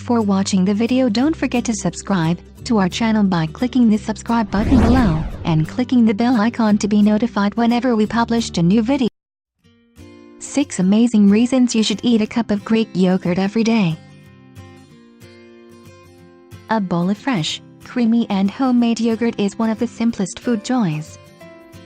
Before watching the video, don't forget to subscribe to our channel by clicking the subscribe button below and clicking the bell icon to be notified whenever we publish a new video. 6 amazing reasons you should eat a cup of Greek yogurt every day. A bowl of fresh, creamy and homemade yogurt is one of the simplest food joys.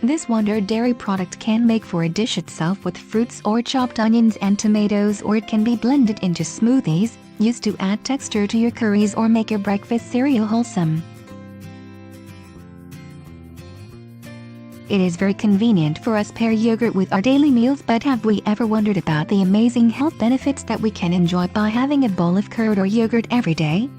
This wonder dairy product can make for a dish itself with fruits or chopped onions and tomatoes, or it can be blended into smoothies, used to add texture to your curries or make your breakfast cereal wholesome. It is very convenient for us to pair yogurt with our daily meals, but have we ever wondered about the amazing health benefits that we can enjoy by having a bowl of curd or yogurt every day?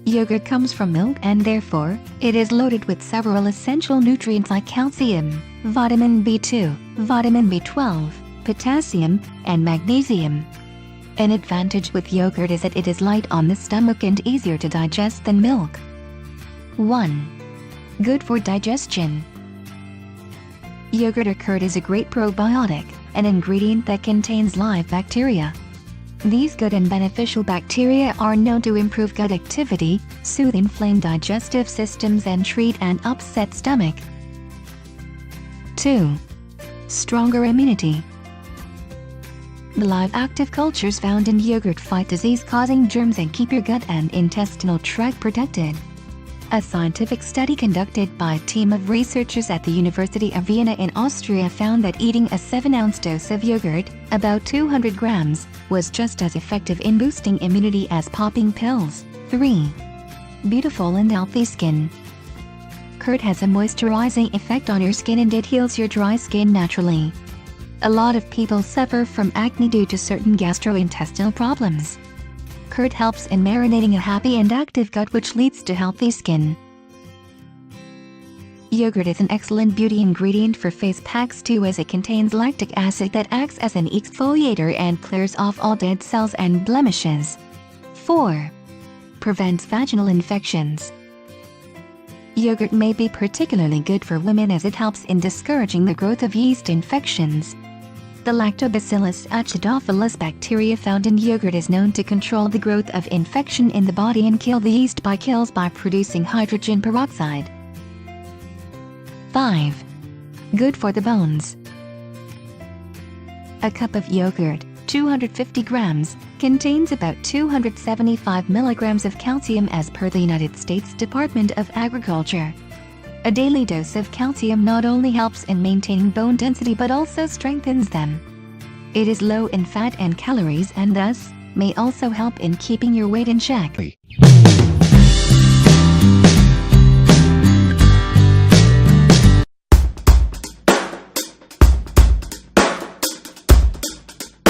Yogurt comes from milk, and therefore, it is loaded with several essential nutrients like calcium, vitamin B2, vitamin B12, potassium, and magnesium. An advantage with yogurt is that it is light on the stomach and easier to digest than milk. 1. Good for digestion. Yogurt or curd is a great probiotic, an ingredient that contains live bacteria. These good and beneficial bacteria are known to improve gut activity, soothe inflamed digestive systems, and treat an upset stomach. 2. Stronger immunity. The live active cultures found in yogurt fight disease-causing germs and keep your gut and intestinal tract protected. A scientific study conducted by a team of researchers at the University of Vienna in Austria found that eating a 7-ounce dose of yogurt, about 200 grams, was just as effective in boosting immunity as popping pills. 3. Beautiful and healthy skin. Curd has a moisturizing effect on your skin and it heals your dry skin naturally. A lot of people suffer from acne due to certain gastrointestinal problems. Curd helps in marinating a happy and active gut, which leads to healthy skin. Yogurt is an excellent beauty ingredient for face packs too, as it contains lactic acid that acts as an exfoliator and clears off all dead cells and blemishes. 4. Prevents vaginal infections. Yogurt may be particularly good for women as it helps in discouraging the growth of yeast infections. The Lactobacillus acidophilus bacteria found in yogurt is known to control the growth of infection in the body and kill the yeast by producing hydrogen peroxide. 5. Good for the bones. A cup of yogurt, 250 grams, contains about 275 milligrams of calcium as per the United States Department of Agriculture. A daily dose of calcium not only helps in maintaining bone density but also strengthens them. It is low in fat and calories and thus may also help in keeping your weight in check.